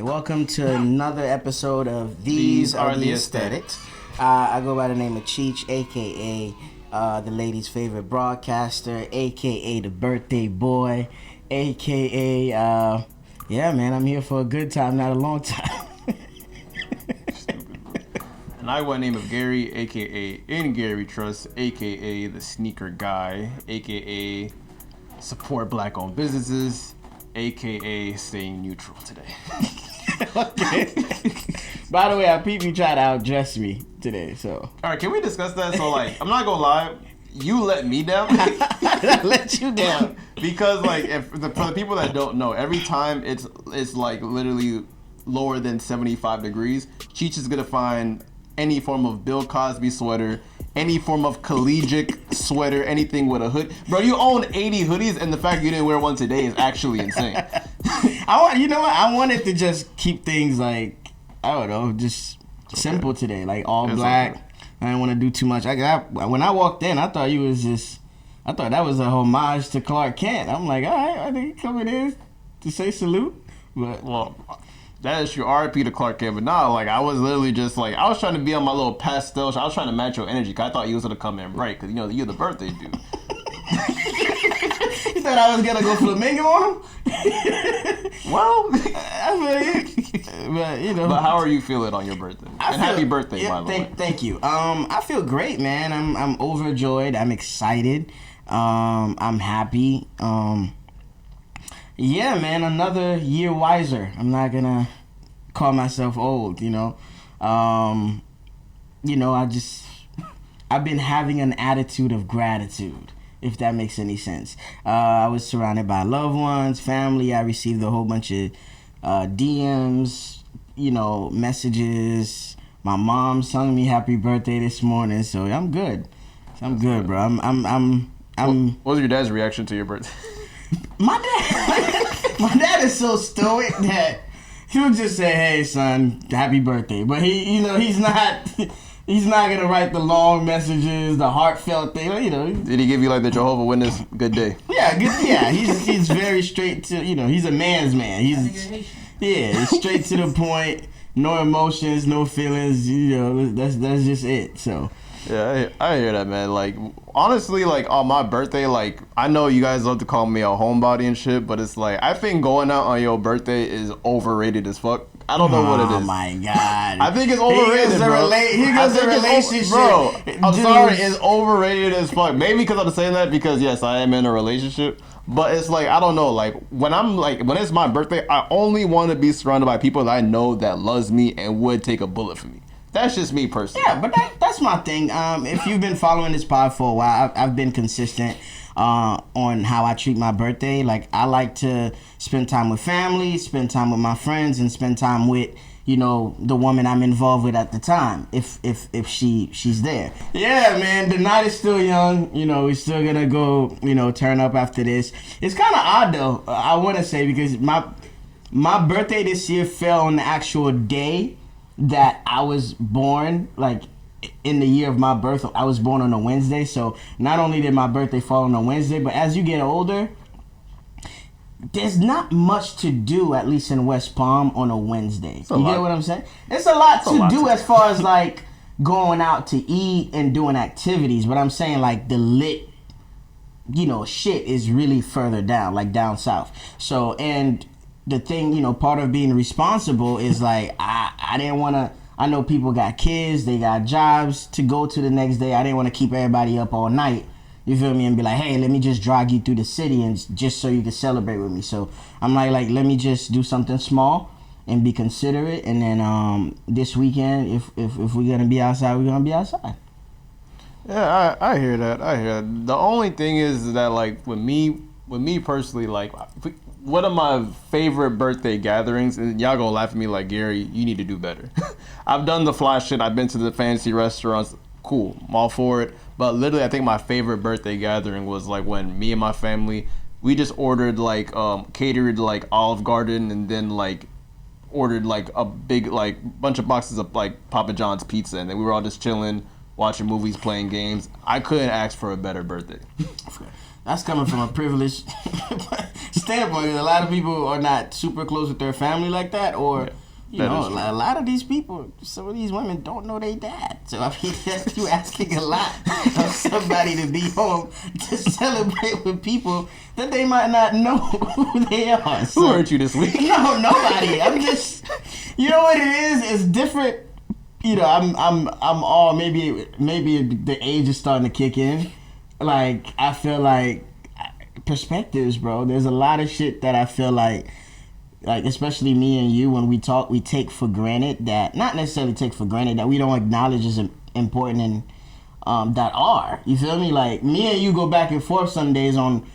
right, welcome to another episode of These Are the Aesthetics. I go by the name of Cheech, a.k.a. the ladies' favorite broadcaster, a.k.a. the birthday boy, a.k.a. Yeah, man, I'm here for a good time, not a long time. And I go by the name of Gary, a.k.a. In Gary Trust, a.k.a. the sneaker guy, a.k.a. support black-owned businesses, a.k.a. staying neutral today. Okay. By the way, I peeped you try to outdress me today, so. All right, can we discuss that? So, like, I'm not gonna lie, you let me down. I let you down. Because, like, for the people that don't know, every time it's like literally lower than 75 degrees, Cheech is gonna find any form of Bill Cosby sweater, any form of collegiate sweater, anything with a hood. Bro, you own 80 hoodies, and the fact you didn't wear one today is actually insane. You know what? I wanted to just keep things like, I don't know, just simple today, like all black. Okay. I didn't want to do too much. When I walked in, I thought that was a homage to Clark Kent. I'm like, all right, I think coming in to say salute. But well, that is your RIP to Clark Kent. But nah, like I was literally just like I was trying to be on my little pastel. I was trying to match your energy. Cause I thought you was gonna come in bright. Cause you're the birthday dude. You thought I was gonna go flamingo on him? Well, I mean, but you know. But how are you feeling on your birthday? Happy birthday, by the way. Thank you. I feel great, man. I'm overjoyed. I'm excited. I'm happy. Yeah, man. Another year wiser. I'm not gonna call myself old. You know. I've been having an attitude of gratitude, if that makes any sense. I was surrounded by loved ones, family. I received a whole bunch of DMs, messages. My mom sung me happy birthday this morning, so I'm good. I'm good, bro. What was your dad's reaction to your birthday? My dad is so stoic that he'll just say, "Hey, son, happy birthday," but he's not. He's not gonna write the long messages, the heartfelt thing. Did he give you like the Jehovah's Witness good day? Yeah, good. Yeah, he's very straight to. He's a man's man. He's straight to the point. No emotions, no feelings. That's just it. So. Yeah, I hear that, man. Like, honestly, like, on my birthday, like, I know you guys love to call me a homebody and shit, but it's like, I think going out on your birthday is overrated as fuck. I don't know what it is. Oh, my God. I think it's overrated, bro. He goes to relationship. Bro, I'm sorry, it's overrated as fuck. Maybe because I'm saying that because, yes, I am in a relationship. But it's like, I don't know, like, when it's my birthday, I only want to be surrounded by people that I know that loves me and would take a bullet for me. That's just me personally. Yeah, but that's my thing. If you've been following this pod for a while, I've been consistent on how I treat my birthday. Like, I like to spend time with family, spend time with my friends, and spend time with, the woman I'm involved with at the time, if she's there. Yeah, man, the night is still young. We're still gonna go, turn up after this. It's kind of odd, though, I want to say, because my birthday this year fell on the actual day that I was born, like, in the year of my birth. I was born on a Wednesday, so not only did my birthday fall on a Wednesday, but as you get older, there's not much to do, at least in West Palm, on a Wednesday. You get what I'm saying? It's a lot to do as far as, like, going out to eat and doing activities, but I'm saying, like, the lit, shit is really further down, like, down south. So, and the thing, part of being responsible is, like, I didn't want to, I know people got kids, they got jobs to go to the next day. I didn't want to keep everybody up all night, you feel me, and be like, hey, let me just drag you through the city and just so you can celebrate with me. So I'm like, let me just do something small and be considerate. And then this weekend, if we're going to be outside, we're going to be outside. Yeah, I hear that. The only thing is that, like, with me personally, like, one of my favorite birthday gatherings, and y'all gonna laugh at me like, Gary, you need to do better. I've done the fly shit. I've been to the fancy restaurants. Cool, I'm all for it. But literally, I think my favorite birthday gathering was like when me and my family, we just ordered like catered like Olive Garden, and then like ordered like a big like bunch of boxes of like Papa John's pizza, and then we were all just chilling, watching movies, playing games. I couldn't ask for a better birthday. That's coming from a privileged standpoint. A lot of people are not super close with their family like that, or you know, a lot of these people, some of these women don't know their dad. So I mean, that's you asking a lot of somebody to be home to celebrate with people that they might not know who they are. So, who hurt you this week? No, nobody. I'm just, you know what it is? It's different. You know, I'm all maybe the age is starting to kick in. Like I feel like perspectives, bro. There's a lot of shit that I feel like especially me and you, when we talk, we take for granted that, not necessarily take for granted, that we don't acknowledge as important and that are. You feel me? Like me and you go back and forth some days on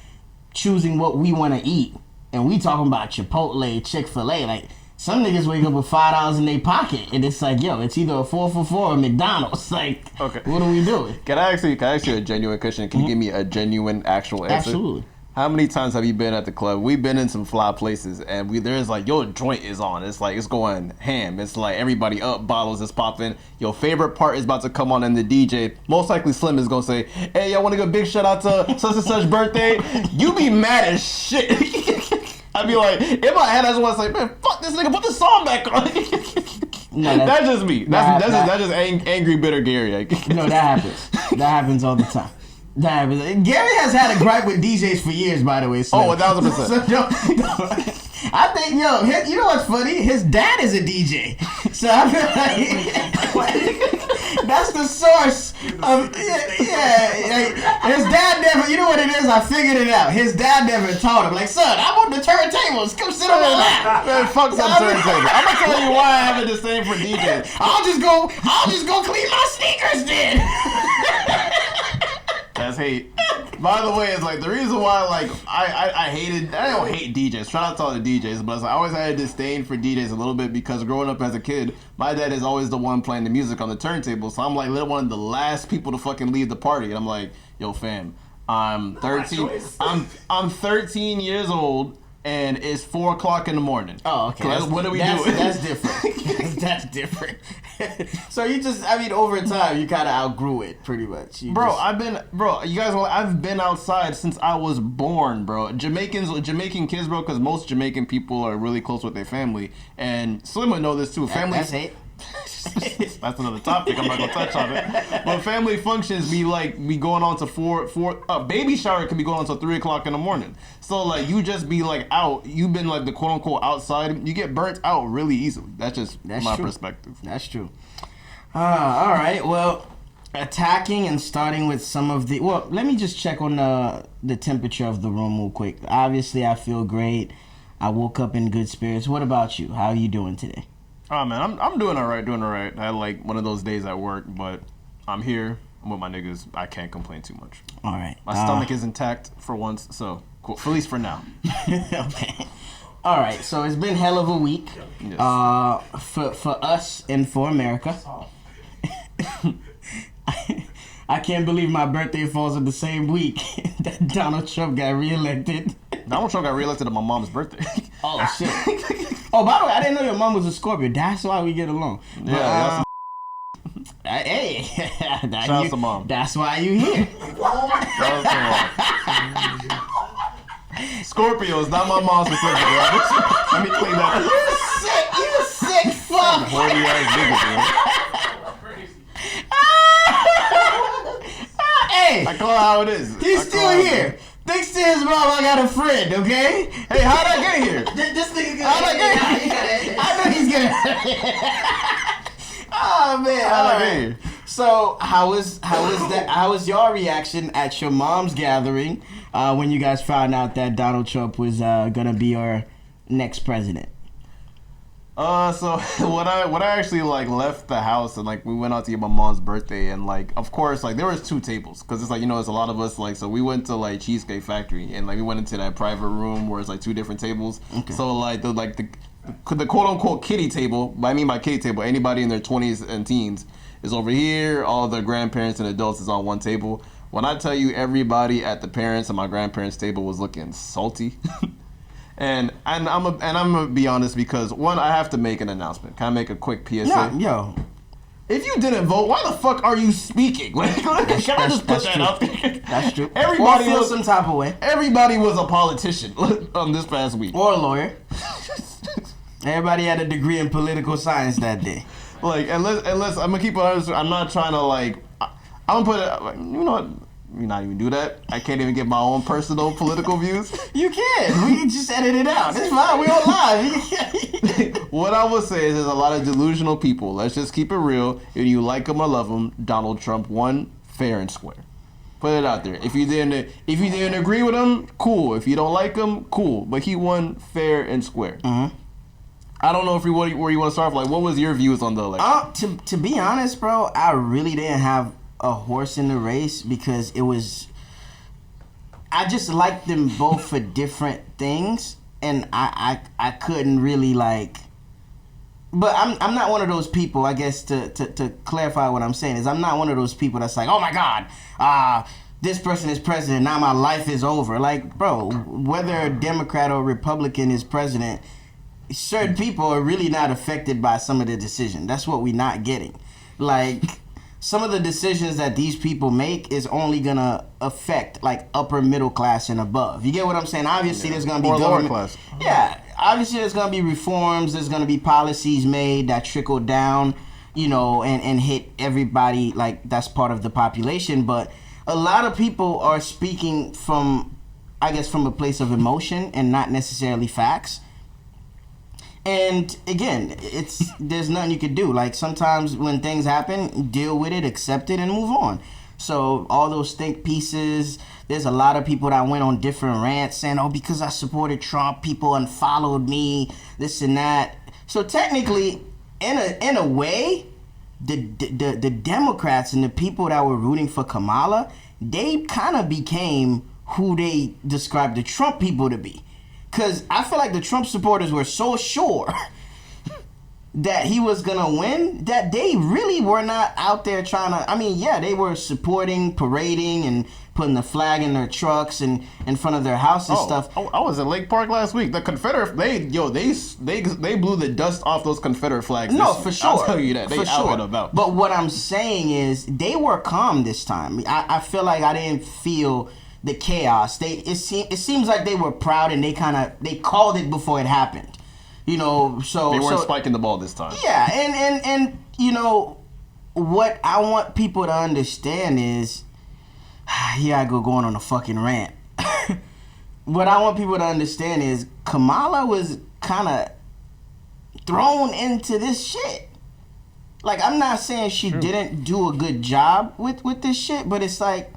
choosing what we want to eat, and we talking about Chipotle, Chick-fil-A. Like some niggas wake up with $5 in their pocket, and it's like, yo, it's either a 4 for $4 or McDonald's. Like, okay, what are we doing? Can I ask you a genuine question? Can you give me a genuine, actual answer? Absolutely. How many times have you been at the club? We've been in some fly places, and there's like, your joint is on. It's like, it's going ham. It's like everybody up, bottles is popping. Your favorite part is about to come on, and the DJ, most likely Slim, is gonna say, hey, y'all wanna give a big shout out to such and such birthday? You be mad as shit. I'd be like, in my head, I just wanna say, man, fuck this nigga, put the song back on. No, that's just me. That's just angry, bitter Gary. No, that happens. That happens all the time. Gary has had a gripe with DJs for years, by the way. So, 1,000%. So, I think, you know what's funny? His dad is a DJ. So I feel like that's the source of, his dad never, you know what it is? I figured it out. His dad never taught him. Like, son, I want the turntables. Come sit on my lap. Man, fuck some turntables. I'm going to tell you why I have a disdain for DJs. I'll just go clean my sneakers then. That's hate. By the way, it's like the reason why, like, I don't hate DJs. Shout out to all the DJs, but it's like, I always had a disdain for DJs a little bit because growing up as a kid, my dad is always the one playing the music on the turntable. So I'm like one of the last people to fucking leave the party. And I'm like, yo, fam, I'm 13. I'm 13 years old. And it's 4:00 in the morning. Oh, okay. What are we doing? That's different. That's different. So over time, you kind of outgrew it, pretty much. You guys, I've been outside since I was born, bro. Jamaican kids, bro, because most Jamaican people are really close with their family. And Slim would know this too. That's hate. That's another topic. I'm not gonna touch on it. But family functions be going on to four. Baby shower can be going on till 3:00 in the morning. So like you just be like out. You've been like the quote unquote outside. You get burnt out really easily. That's my perspective. That's true. All right. Well, attacking and starting with some of the. Well, let me just check on the temperature of the room real quick. Obviously, I feel great. I woke up in good spirits. What about you? How are you doing today? Oh man, I'm doing all right. I had like one of those days at work, but I'm here. I'm with my niggas. I can't complain too much. All right. My stomach is intact for once, so cool. At least for now. Okay. All right. So it's been hell of a week. Yes. For us and for America. I can't believe my birthday falls on the same week that Donald Trump got reelected. Donald Trump got reelected on my mom's birthday. Oh, shit. Oh, by the way, I didn't know your mom was a Scorpio. That's why we get along. Yeah, hey. Shout out to mom. That's why you here. Scorpio is not my mom specifically. Let me clean that up. You sick fuck. Horny ass nigga, Hey. I call it how it is. He's still here. Thanks to his mom, I got a friend, okay? Hey, how'd I get here? This nigga how'd I get here? I know he's gonna. Oh man! All right. So how was your reaction at your mom's gathering when you guys found out that Donald Trump was gonna be our next president? So when I actually like left the house and like we went out to get my mom's birthday and like of course like there was 2 tables because it's like there's a lot of us like so we went to like Cheesecake Factory and like we went into that private room where it's like 2 different tables. Okay. So like the quote unquote kiddie table, I mean by kiddie table, anybody in their 20s and teens is over here. All the grandparents and adults is on one table. When I tell you everybody at the parents and my grandparents' table was looking salty. And I'm gonna be honest because one, I have to make an announcement. Can I make a quick PSA? Yo, If you didn't vote, why the fuck are you speaking? Like, can I just put that out there? That's true. Everybody or feel was some type of way. Everybody was a politician on this past week. Or a lawyer. Everybody had a degree in political science that day. Like, unless I'm gonna keep it honest, I'm not trying to like. I'm gonna put it. Like, you know what? You not even do that. I can't even get my own personal political views. You can. We can just edit it out. It's fine. We on live. What I will say is there's a lot of delusional people. Let's just keep it real. If you like him or love him, Donald Trump won fair and square. Put it out there. If you didn't agree with him, cool. If you don't like him, cool. But he won fair and square. Mm-hmm. I don't know where you want to start. Like, what was your views on the election? To be honest, bro, I really didn't have a horse in the race because I just liked them both for different things, and I couldn't really like. But I'm not one of those people. I guess to clarify what I'm saying is I'm not one of those people that's like, oh my God, this person is president, now my life is over. Like, bro, whether a Democrat or Republican is president, certain people are really not affected by some of the decisions. That's what we're not getting. Like, some of the decisions that these people make is only gonna affect like upper middle class and above. You get what I'm saying? Obviously, there's gonna be lower class. Yeah, obviously there's gonna be reforms. There's gonna be policies made that trickle down, you know, and hit everybody like that's part of the population. But a lot of people are speaking from, I guess, from a place of emotion and not necessarily facts. And again, there's nothing you could do. Like, sometimes when things happen, deal with it, accept it, and move on. So all those think pieces, there's a lot of people that went on different rants saying, oh, because I supported Trump, people unfollowed me, this and that. So technically, in a way, the Democrats and the people that were rooting for Kamala, they kind of became who they described the Trump people to be. Because I feel like the Trump supporters were so sure that he was going to win that they really were not out there trying to... I mean, yeah, they were supporting, parading, and putting the flag in their trucks and in front of their house and stuff. I was at Lake Park last week. The Confederate... They blew the dust off those Confederate flags. No, for sure. I'll tell you that. They for out sure. and about. But what I'm saying is they were calm this time. I feel like I didn't feel... the chaos. It seems like they were proud and they called it before it happened. You know, so they weren't spiking the ball this time. Yeah, and you know what I want people to understand is, here I go going on a fucking rant. What I want people to understand is Kamala was kind of thrown into this shit. Like, I'm not saying she didn't do a good job with this shit, but it's like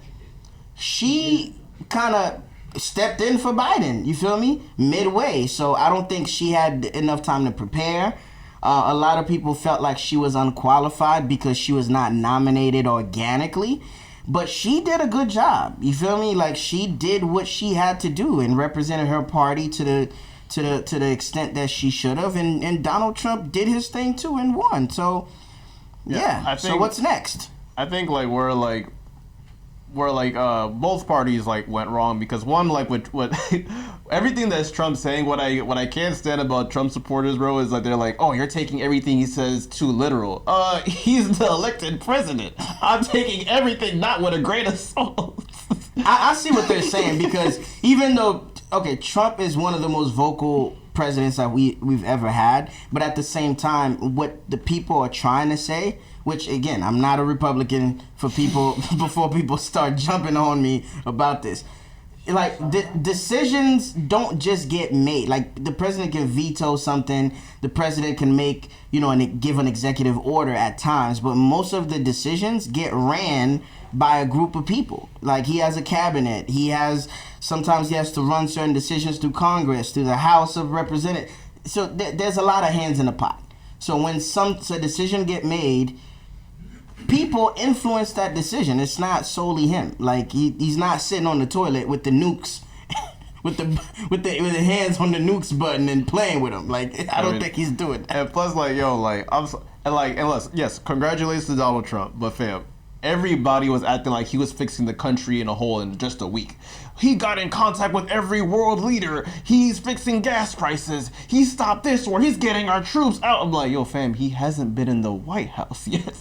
she kind of stepped in for Biden, you feel me? Midway. So I don't think she had enough time to prepare. A lot of people felt like she was unqualified because she was not nominated organically. But she did a good job, you feel me? Like, she did what she had to do and represented her party to the extent that she should have. And Donald Trump did his thing too and won. So, yeah. So what's next? I think both parties like went wrong because one, like, with what everything that's Trump saying, what I can't stand about Trump supporters, bro, is like they're like, oh, you're taking everything he says too literal. He's the elected president. I'm taking everything not with a grain of salt. I see what they're saying, because even though, okay, Trump is one of the most vocal presidents that we've ever had, but at the same time, what the people are trying to say, which, again, I'm not a Republican for people, before people start jumping on me about this. Like, decisions don't just get made. Like, the president can veto something. The president can make, and give an executive order at times. But most of the decisions get ran by a group of people. Like, he has a cabinet. Sometimes he has to run certain decisions through Congress, through the House of Representatives. So there's a lot of hands in the pot. So when a decision get made, people influence that decision. It's not solely him. Like, he's not sitting on the toilet with the nukes, with the hands on the nukes button and playing with them. Like, I don't think he's doing that. And plus, yes, congratulations to Donald Trump, but fam, everybody was acting like he was fixing the country in a hole in just a week. He got in contact with every world leader. He's fixing gas prices. He stopped this war. He's getting our troops out. I'm like, yo, fam, he hasn't been in the White House yet.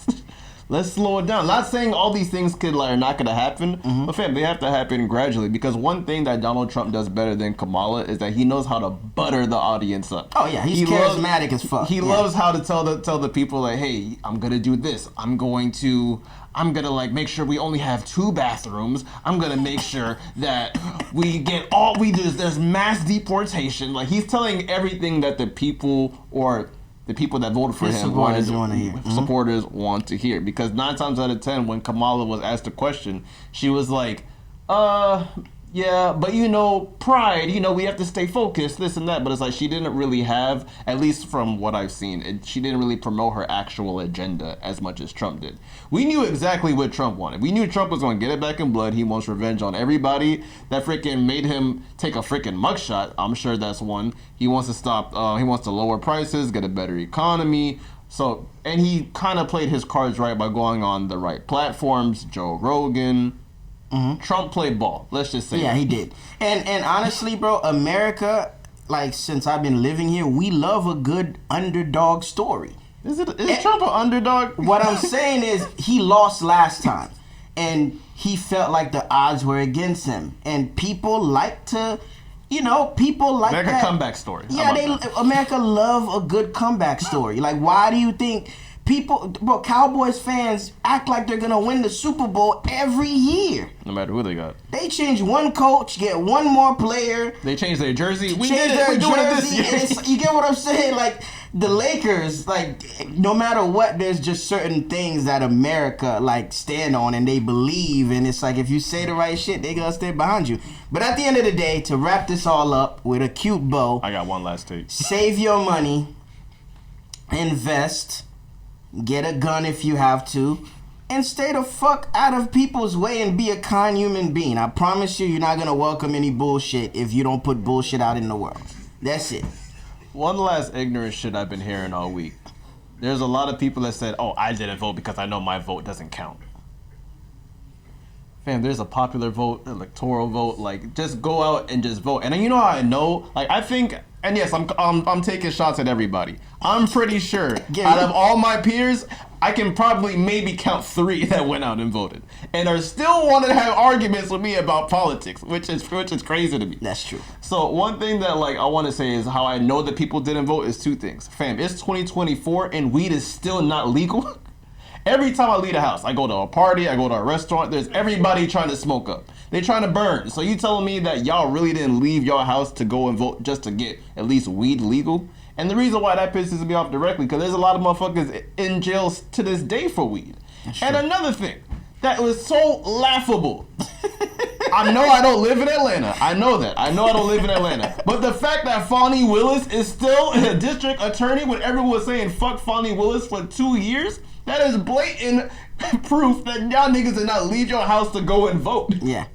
Let's slow it down. Not saying all these things are not gonna happen, Mm-hmm. but fam, they have to happen gradually. Because one thing that Donald Trump does better than Kamala is that he knows how to butter the audience up. Oh yeah, he's charismatic as fuck. He loves how to tell the people like, hey, I'm gonna do this. I'm gonna like make sure we only have 2 bathrooms. I'm gonna make sure that we get there's mass deportation. Like he's telling everything that the people that voted for him supporters want to hear. Because 9 times out of 10, when Kamala was asked a question, she was like, yeah, but pride, we have to stay focused, this and that. But it's like she didn't really have, at least from what I've seen, she didn't really promote her actual agenda as much as Trump did. We knew exactly what Trump wanted. We knew Trump was going to get it back in blood. He wants revenge on everybody that freaking made him take a freaking mugshot. I'm sure that's one. He wants to stop, he wants to lower prices, get a better economy. So, and he kind of played his cards right by going on the right platforms, Joe Rogan. Mm-hmm. Trump played ball. Let's just say. Yeah, he did. And honestly, bro, America, like since I've been living here, we love a good underdog story. Is Trump an underdog? What I'm saying is he lost last time, and he felt like the odds were against him, and people like to. People like America that. Comeback story. Yeah, America love a good comeback story. Like, why do you think Cowboys fans act like they're gonna win the Super Bowl every year? No matter who they got. They change one coach, get one more player. They change their jersey. We did it. We're doing it this year. You get what I'm saying? Like the Lakers, like no matter what, there's just certain things that America like stand on and they believe, and it's like if you say the right shit, they gonna stay behind you. But at the end of the day, to wrap this all up with a cute bow, I got one last take. Save your money, invest, get a gun if you have to, and stay the fuck out of people's way and be a kind human being. I promise you're not gonna welcome any bullshit if you don't put bullshit out in the world. That's it. One last ignorant shit I've been hearing all week. There's a lot of people that said, oh, I didn't vote because I know my vote doesn't count. Fam, there's a popular vote, electoral vote. Like, just go out and just vote. And then you know how I know? Like, I think, and yes, I'm taking shots at everybody. I'm pretty sure out of all my peers, I can probably maybe count 3 that went out and voted, and are still want to have arguments with me about politics, which is crazy to me. That's true. So one thing that I want to say is how I know that people didn't vote is 2 things. Fam, it's 2024 and weed is still not legal. Every time I leave the house, I go to a party, I go to a restaurant, there's everybody trying to smoke up. They trying to burn. So you telling me that y'all really didn't leave your house to go and vote just to get at least weed legal? And the reason why that pisses me off directly, because there's a lot of motherfuckers in jail to this day for weed. And another thing that was so laughable. I know I don't live in Atlanta. I know that. I know I don't live in Atlanta. But the fact that Fonnie Willis is still a district attorney when everyone was saying fuck Fonnie Willis for 2 years, that is blatant proof that y'all niggas did not leave your house to go and vote. Yeah.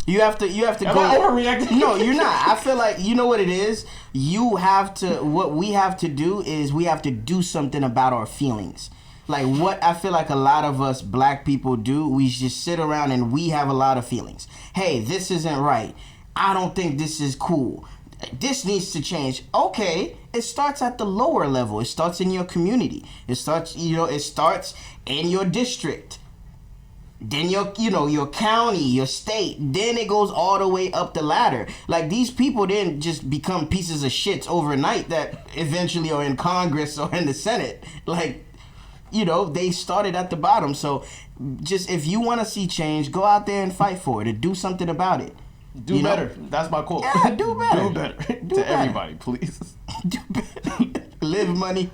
You have to Am go. I overreacting? No, you're not. I feel like, you know what it is? What we have to do is we have to do something about our feelings. Like what I feel like a lot of us black people do, we just sit around and we have a lot of feelings. Hey, this isn't right. I don't think this is cool. This needs to change. Okay, it starts at the lower level. It starts in your community. It starts in your district. Then your county, your state. Then it goes all the way up the ladder. Like these people didn't just become pieces of shits overnight that eventually are in Congress or in the Senate. Like, they started at the bottom. So just if you want to see change, go out there and fight for it and do something about it. Do better. That's my quote. Yeah, do better. Do better. To everybody, please. Do better. Live money.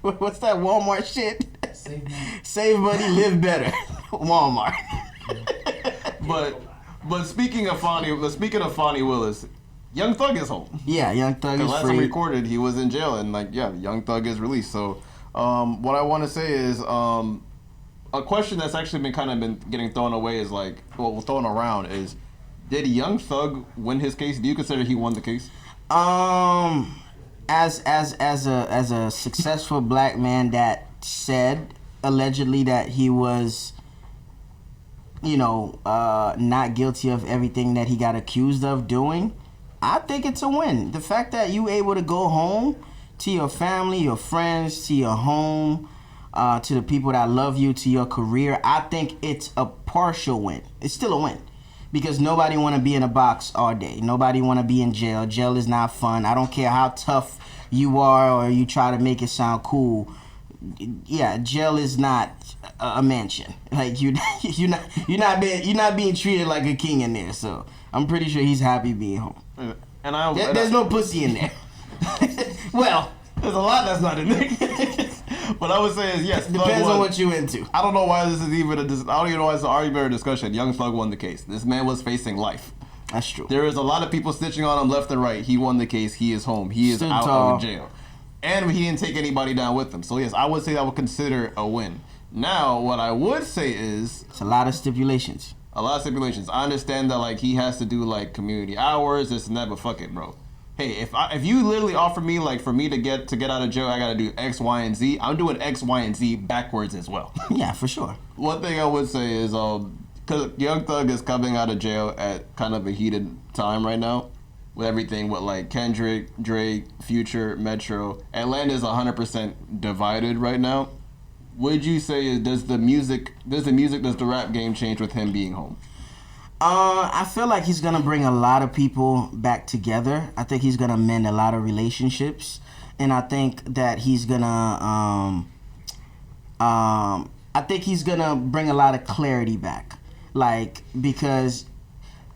What's that Walmart shit? Save money, live better. Walmart. But speaking of Fonnie Willis, Young Thug is home. Yeah, Young Thug is free. Last time recorded, he was in jail, and Young Thug is released. So, what I want to say is, a question that's actually been getting thrown around is, did Young Thug win his case? Do you consider he won the case? As a successful black man that said allegedly that he was, not guilty of everything that he got accused of doing, I think it's a win. The fact that you able to go home to your family, your friends, to your home, to the people that love you, to your career, I think it's a partial win. It's still a win. Because nobody want to be in a box all day. Nobody want to be in jail. Jail is not fun. I don't care how tough you are or you try to make it sound cool. Yeah, jail is not a mansion. Like you're not being treated like a king in there. So I'm pretty sure he's happy being home. And there's no pussy in there. Well, there's a lot that's not in there. What I would say is yes. Depends on what you into. I don't know why this is even I don't even know why it's an argument or discussion. Young Thug won the case. This man was facing life. That's true. There is a lot of people snitching on him left and right. He won the case. He is home. He is Stood out tall. of jail. And he didn't take anybody down with him. So yes, I would say I would consider a win. Now, what I would say is it's a lot of stipulations. A lot of stipulations. I understand that like he has to do like community hours, this and that, but fuck it, bro. Hey, if you literally offer me like for me to get out of jail, I gotta do X, Y, and Z. I'm doing X, Y, and Z backwards as well. Yeah, for sure. One thing I would say is because Young Thug is coming out of jail at kind of a heated time right now, with everything with like Kendrick, Drake, Future, Metro. Atlanta is 100% divided right now. Would you say does the rap game change with him being home? I feel like he's gonna bring a lot of people back together. I think he's gonna mend a lot of relationships, and I think that he's gonna bring a lot of clarity back, like because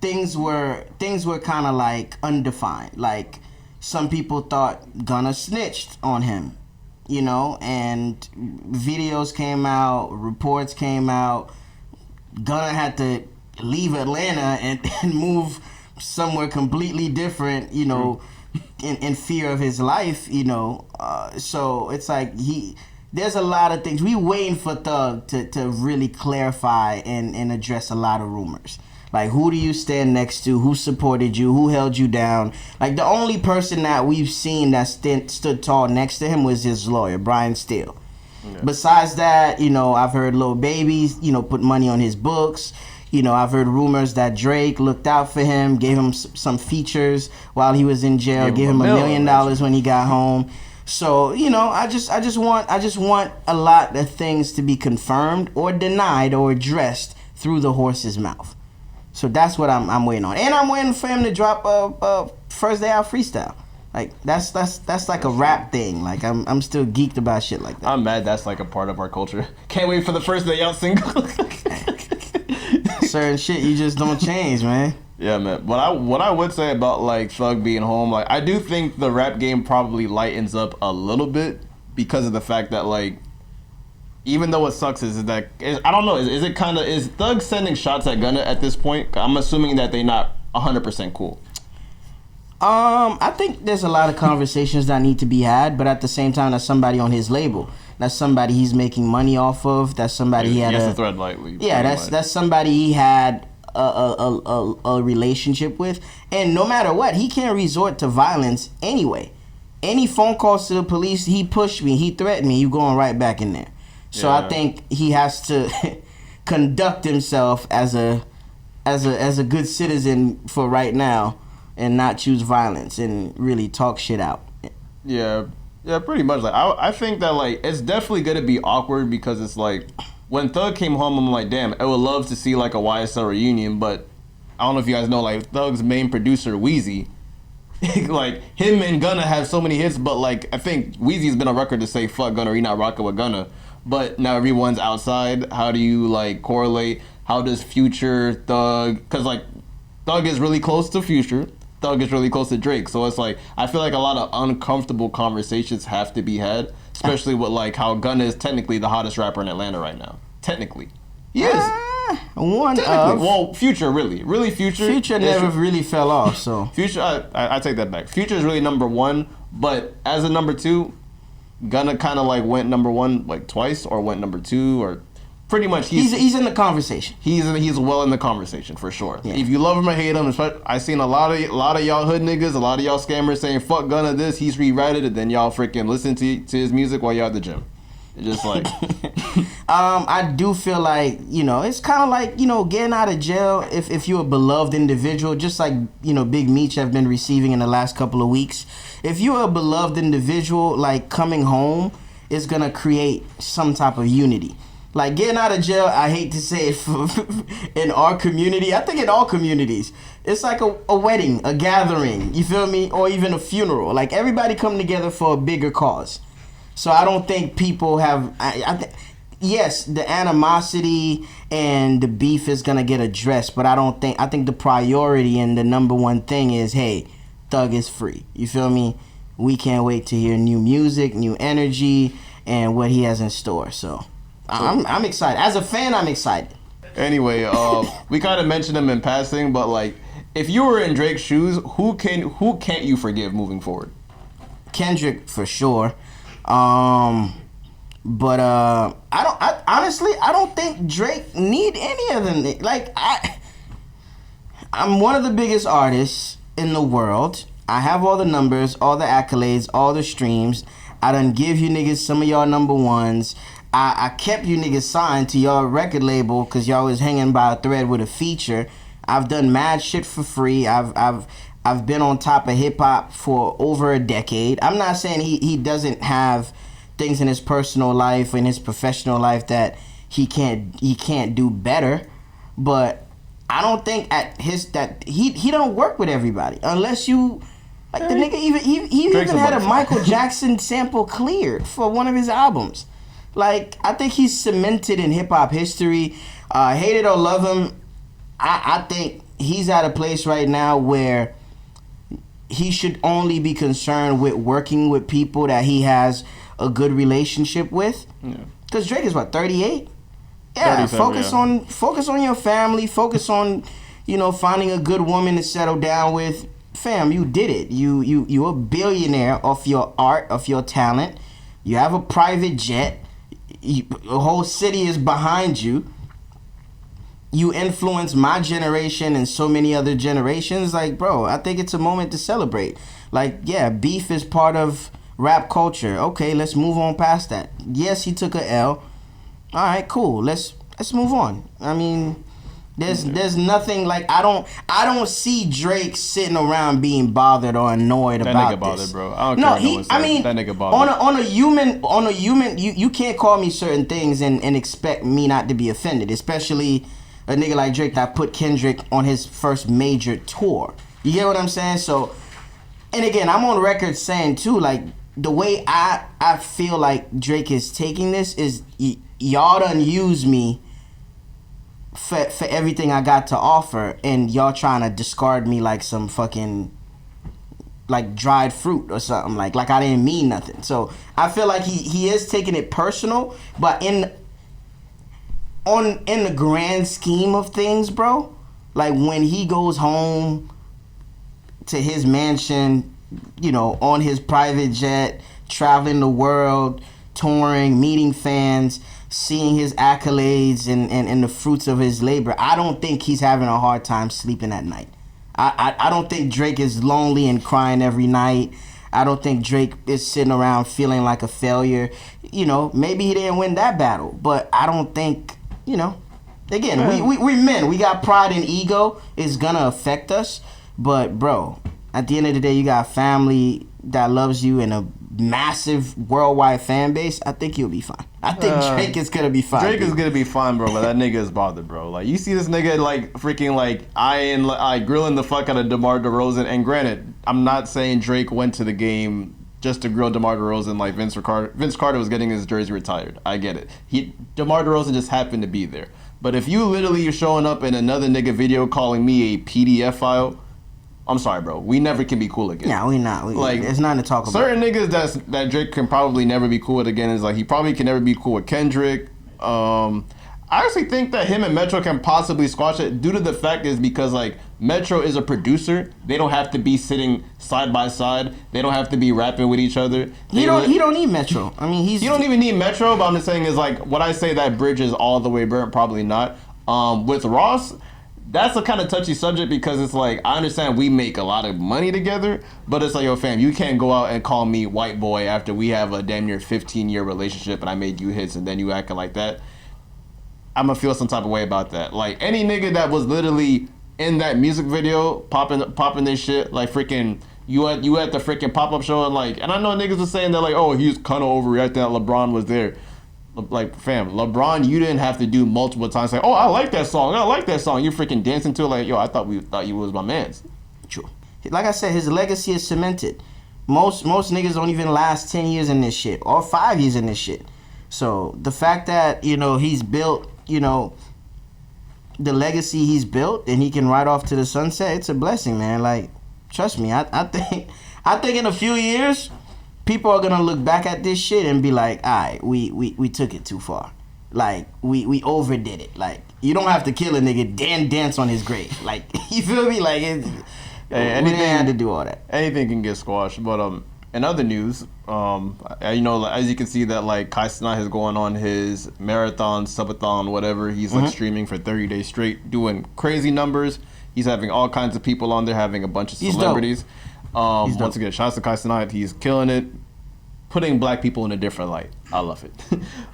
things were kind of like undefined. Like some people thought Gunna snitched on him, you know, and videos came out, reports came out. Gunna had to leave Atlanta and move somewhere completely different, you know, in fear of his life, you know. So it's like there's a lot of things. We waiting for Thug to really clarify and address a lot of rumors. Like, who do you stand next to? Who supported you? Who held you down? Like, the only person that we've seen that stood tall next to him was his lawyer, Brian Steele. Yeah. Besides that, you know, I've heard Lil Baby, you know, put money on his books. You know, I've heard rumors that Drake looked out for him, gave him some features while he was in jail, gave him $1 million when he got home. So, you know, I just want a lot of things to be confirmed or denied or addressed through the horse's mouth. So that's what I'm waiting on, and I'm waiting for him to drop a first day out freestyle. Like that's like a rap thing. Like I'm still geeked about shit like that. I'm mad that's like a part of our culture. Can't wait for the first day out single. Certain shit you just don't change, man. Yeah, man. What I would say about like Thug being home, like I do think the rap game probably lightens up a little bit because of the fact that like even though what sucks is that I don't know, is it kind of is Thug sending shots at Gunna at this point? I'm assuming that they not 100% cool. I think there's a lot of conversations that need to be had, but at the same time, that's somebody on his label. That's somebody he's making money off of. That's somebody he had to thread lightly. Yeah, that's somebody he had a relationship with, and no matter what, he can't resort to violence anyway. Any phone calls to the police, he pushed me, he threatened me, you going right back in there. So yeah. I think he has to conduct himself as a good citizen for right now, and not choose violence and really talk shit out. Yeah, pretty much. Like I think that like it's definitely gonna be awkward because it's like when Thug came home, I'm like, damn, I would love to see like a YSL reunion, but I don't know if you guys know like Thug's main producer Weezy, like him and Gunna have so many hits, but like I think Weezy's been on record to say fuck Gunna, or he not rocking with Gunna. But now everyone's outside. How do you like correlate? How does Future, Thug? Because like Thug is really close to Future. Thug is really close to Drake. So it's like I feel like a lot of uncomfortable conversations have to be had, especially with like how Gunna is technically the hottest rapper in Atlanta right now. Technically, he is. Future really Future. Future never really fell off. So Future, I take that back. Future is really number one, but as a number two, Gunna kind of like went number one like twice, or went number two, or pretty much he's in the conversation. He's well in the conversation for sure. Yeah. If you love him or hate him, I seen a lot of y'all hood niggas, a lot of y'all scammers saying fuck Gunna this, he's rewritten it, then y'all freaking listen to his music while y'all at the gym. It's just like I do feel like, you know, it's kind of like, you know, getting out of jail if you're a beloved individual, just like, you know, Big Meech have been receiving in the last couple of weeks. If you're a beloved individual, like coming home is gonna create some type of unity. Like getting out of jail, I hate to say it, in our community, I think in all communities, it's like a wedding, a gathering, you feel me? Or even a funeral. Like everybody come together for a bigger cause. So I don't think people have, yes, the animosity and the beef is going to get addressed, but I think the priority and the number one thing is, hey, Thug is free. You feel me? We can't wait to hear new music, new energy, and what he has in store. So I'm excited. As a fan, I'm excited. Anyway, we kind of mentioned him in passing, but like, if you were in Drake's shoes, who can't you forgive moving forward? Kendrick for sure. But honestly, I don't think Drake need any of them. Like I'm one of the biggest artists in the world. I have all the numbers, all the accolades, all the streams. I done give you niggas some of y'all number ones. I kept you niggas signed to y'all record label because y'all was hanging by a thread with a feature. I've done mad shit for free. I've been on top of hip hop for over a decade. I'm not saying he doesn't have things in his personal life and his professional life that he can't do better, but I don't think he don't work with everybody unless you like the nigga he even had a Michael Jackson sample cleared for one of his albums. Like I think he's cemented in hip hop history. Hate it or love him, I think he's at a place right now where he should only be concerned with working with people that he has a good relationship with. Because Drake is what, 38? Yeah, focus on your family, focus on, finding a good woman to settle down with. Fam, you did it. You a billionaire off your art, of your talent. You have a private jet. A whole city is behind you. You influence my generation and so many other generations. Like, bro, I think it's a moment to celebrate. Like, yeah, beef is part of rap culture. Okay, let's move on past that. Yes, he took a L. All right, cool. Let's move on. I mean, there's nothing like I don't see Drake sitting around being bothered or annoyed about this. That nigga bothered, bro. I don't care what that nigga bothered. On a human, you can't call me certain things and expect me not to be offended, especially a nigga like Drake that put Kendrick on his first major tour. You get what I'm saying? So, and again, I'm on record saying too, like, the way I feel like Drake is taking this is y'all done use me for everything I got to offer, and y'all trying to discard me like some fucking like dried fruit or something, like I didn't mean nothing. So I feel like he is taking it personal, but in the grand scheme of things, bro, like when he goes home to his mansion, on his private jet, traveling the world, touring, meeting fans, seeing his accolades and the fruits of his labor, I don't think he's having a hard time sleeping at night. I don't think Drake is lonely and crying every night. I don't think Drake is sitting around feeling like a failure. Maybe he didn't win that battle, but I don't think, again, we men, we got pride and ego. It's gonna affect us, but bro, at the end of the day, you got family that loves you and a massive worldwide fan base. I think you'll be fine. I think Drake is gonna be fine. Drake is gonna be fine, bro. But that nigga is bothered, bro. Like, you see this nigga like freaking like grilling the fuck out of DeMar DeRozan. And granted, I'm not saying Drake went to the game just to grill DeMar DeRozan like Vince Carter was getting his jersey retired. I get it. DeMar DeRozan just happened to be there. But if you literally are showing up in another nigga video calling me a PDF file, I'm sorry, bro. We never can be cool again. Yeah, we not. It's nothing to talk about. Certain niggas that Drake can probably never be cool with again is like he probably can never be cool with Kendrick. I actually think that him and Metro can possibly squash it due to the fact is because like Metro is a producer. They don't have to be sitting side by side. They don't have to be rapping with each other. He don't need Metro. I mean, he don't even need Metro. But I'm just saying is like what I say that bridge is all the way burnt. Probably not. With Ross, that's a kind of touchy subject because it's like, I understand we make a lot of money together, but it's like, yo, fam, you can't go out and call me white boy after we have a damn near 15-year relationship and I made you hits and then you acting like that. I'm gonna feel some type of way about that. Like, any nigga that was literally in that music video popping this shit, like freaking You at the freaking pop-up show and like, and I know niggas was saying that like, oh, he's kind of overreacting that LeBron was there. Like, fam, LeBron, you didn't have to do multiple times like, oh, I like that song. You're freaking dancing to it like, yo, I thought you was my man's. True. Like I said, his legacy is cemented. Most niggas don't even last 10 years in this shit or 5 years in this shit. So the fact that, you know, he's built, you know, the legacy he's built and he can ride off to the sunset, it's a blessing, man. Like, trust me, I think in a few years, people are gonna look back at this shit and be like, all right, we took it too far. Like, we overdid it. Like, you don't have to kill a nigga, dance on his grave. Like, you feel me? Like, we didn't have to do all that. Anything can get squashed. But in other news, you know, as you can see that like Kai Cenat is going on his marathon, subathon, whatever. He's like streaming for 30 days straight, doing crazy numbers. He's having all kinds of people on there, having a bunch of celebrities. Once again, shouts to Kai Cenat. He's killing it, putting black people in a different light. I love it.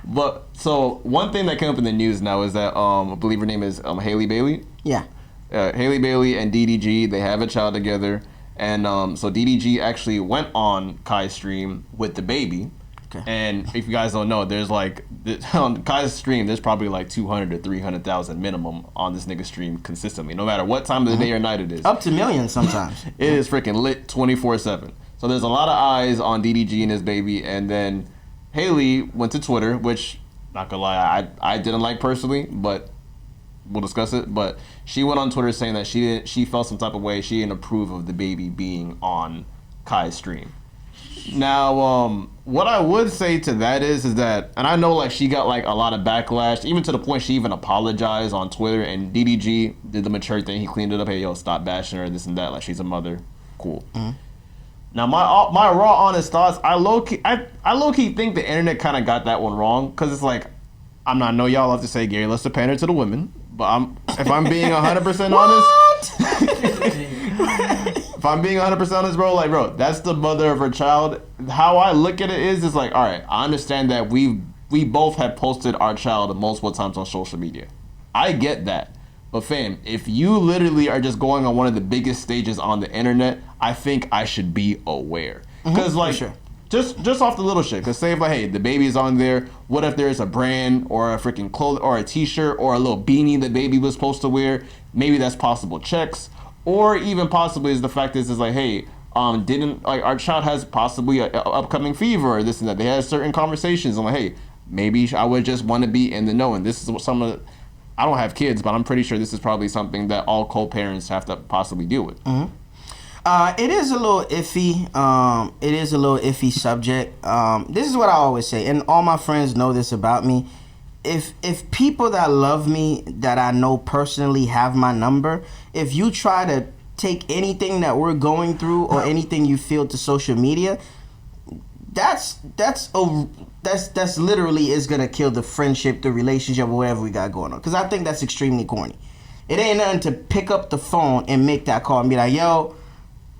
But so one thing that came up in the news now is that I believe her name is Halle Bailey. Yeah. Halle Bailey and DDG, they have a child together. And so DDG actually went on Kai's stream with the baby. Okay. And if you guys don't know, there's like, on Kai's stream, there's probably like 200 to 300,000 minimum on this nigga stream consistently, no matter what time of the day or night it is. Up to millions sometimes. It is freaking lit 24/7. So there's a lot of eyes on DDG and his baby. And then Halle went to Twitter, which, not gonna lie, I didn't like personally, but we'll discuss it. But she went on Twitter saying that she felt some type of way. She didn't approve of the baby being on Kai's stream. Now, what I would say to that is that, and I know like she got like a lot of backlash, even to the point she even apologized on Twitter, and DDG did the mature thing. He cleaned it up. Hey, yo, stop bashing her, this and that. Like, she's a mother. Cool. Mm-hmm. Now, my raw, honest thoughts, I low key think the internet kind of got that one wrong, because it's like, I know y'all love to say, Gary, let's pander to the women, but if I'm being 100% honest, if I'm being 100% honest, bro, that's the mother of her child. How I look at it is like, all right, I understand that we both have posted our child multiple times on social media. I get that. But fam, if you literally are just going on one of the biggest stages on the internet, I think I should be aware. Because just off the little shit. Because say if like, hey, the baby's on there, what if there's a brand or a freaking clothes or a t-shirt or a little beanie the baby was supposed to wear? Maybe that's possible checks. Or even possibly is the fact is like, hey, didn't like our child has possibly a upcoming fever or this and that. They had certain conversations. I'm like, hey, maybe I would just want to be in the know. And this is what some of I don't have kids, but I'm pretty sure this is probably something that all co-parents have to possibly deal with. It is a little iffy. It is a little iffy subject. This is what I always say, and all my friends know this about me. If people that love me, that I know personally, have my number, if you try to take anything that we're going through or anything you feel to social media, that's literally is gonna kill the friendship, the relationship, or whatever we got going on. Because I think that's extremely corny. It ain't nothing to pick up the phone and make that call and be like, yo,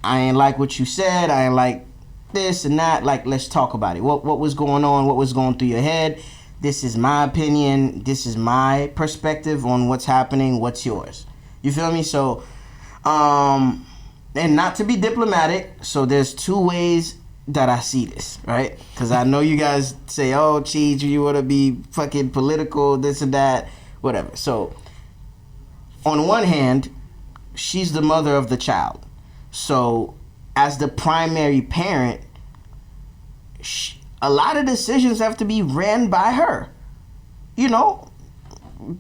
I ain't like what you said. I ain't like this and that. Like, let's talk about it. What was going on? What was going through your head? This is my opinion. This is my perspective on what's happening. What's yours? You feel me? So, and not to be diplomatic, so there's two ways that I see this, right? Because I know you guys say, oh, Cheech, you want to be fucking political, this and that, whatever. So, on one hand, she's the mother of the child. So, as the primary parent, a lot of decisions have to be ran by her. You know,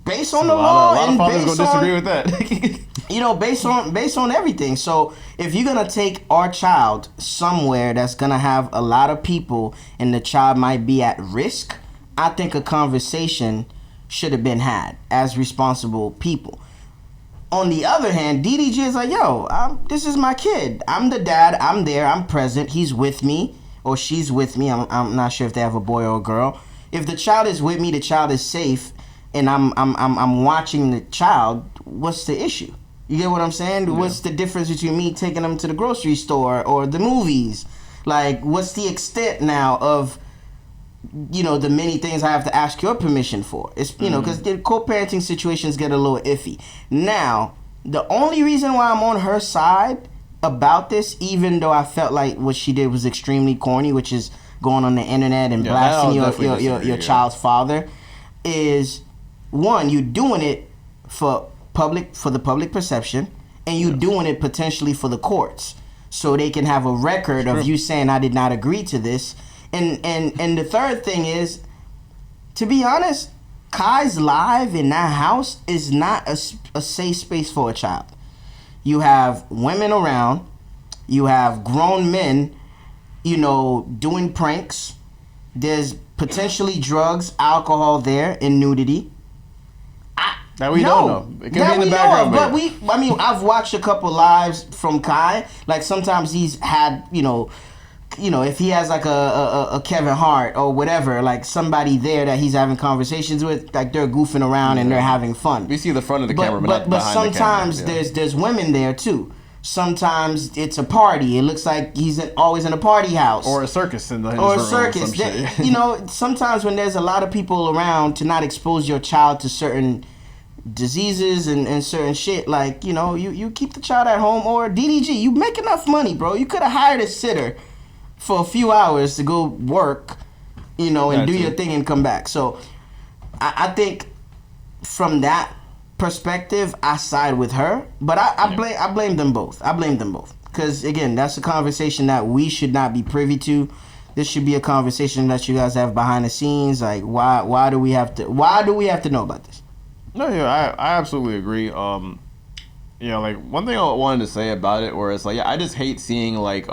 based on the law, and fathers gonna disagree with that. You know, based on everything. So, if you're gonna take our child somewhere that's gonna have a lot of people and the child might be at risk, I think a conversation should have been had as responsible people. On the other hand, DDG is like, yo, this is my kid. I'm the dad. I'm there. I'm present. He's with me, or she's with me. I'm not sure if they have a boy or a girl. If the child is with me, the child is safe, and I'm watching the child. What's the issue? You get what I'm saying? Yeah. What's the difference between me taking them to the grocery store or the movies? Like, what's the extent now of, you know, the many things I have to ask your permission for? It's, you know, because the co-parenting situations get a little iffy. Now, the only reason why I'm on her side about this, even though I felt like what she did was extremely corny, which is going on the internet and blasting your child's father, is one, you doing it for the public perception, and you doing it potentially for the courts, so they can have a record of you saying I did not agree to this. And the third thing is, to be honest, Kai's live in that house is not a safe space for a child. You have women around, you have grown men, doing pranks. There's potentially drugs, alcohol there, and nudity. That we don't know. It can be in the background. But I've watched a couple lives from Kai. Like sometimes he's had, if he has like a Kevin Hart or whatever, like somebody there that he's having conversations with, like they're goofing around and they're having fun. We see the front of the camera, but not behind the camera. But sometimes there's women there too. Sometimes it's a party. It looks like he's always in a party house or a circus in the or a circus. Sometimes when there's a lot of people around, to not expose your child to certain diseases and certain shit, like you keep the child at home. Or DDG, you make enough money, bro. You could have hired a sitter for a few hours to go work, and do your thing and come back. So I think from that perspective, I side with her, but I blame them both. I blame them both because again, that's a conversation that we should not be privy to. This should be a conversation that you guys have behind the scenes. Like, why do we have to know about this? No, yeah, I absolutely agree. Like one thing I wanted to say about it, where it's like, I just hate seeing like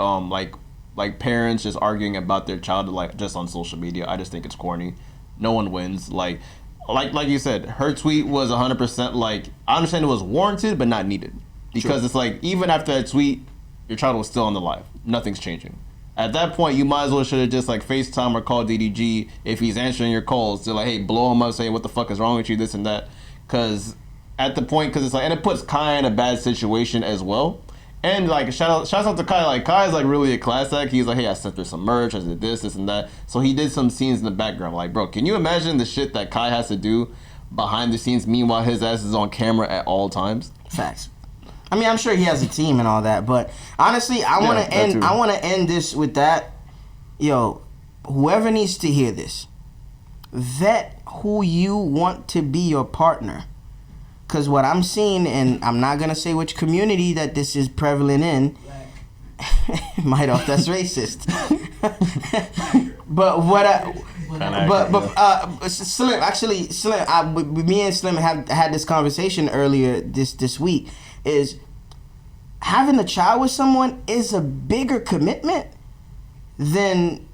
parents just arguing about their child like just on social media. I just think it's corny. No one wins. Like you said, her tweet was 100% like, I understand it was warranted but not needed, because it's like even after that tweet, your child was still on the live. Nothing's changing. At that point, you might as well should have just like FaceTime or called DDG if he's answering your calls to like, hey, blow him up, say what the fuck is wrong with you, this and that. Because at the point, because it's like, and it puts Kai in a bad situation as well. And like, shout out to Kai. Like, Kai is like really a class act. He's like, hey, I sent her some merch, I did this and that. So he did some scenes in the background. Like, bro, can you imagine the shit that Kai has to do behind the scenes? Meanwhile, his ass is on camera at all times. Facts. I'm sure he has a team and all that, but honestly, I want to end this with that. Yo, whoever needs to hear this, vet who you want to be your partner. Because what I'm seeing, and I'm not going to say which community that this is prevalent in. Might off, that's racist. But Slim, me and Slim had this conversation earlier this week, is having a child with someone is a bigger commitment than,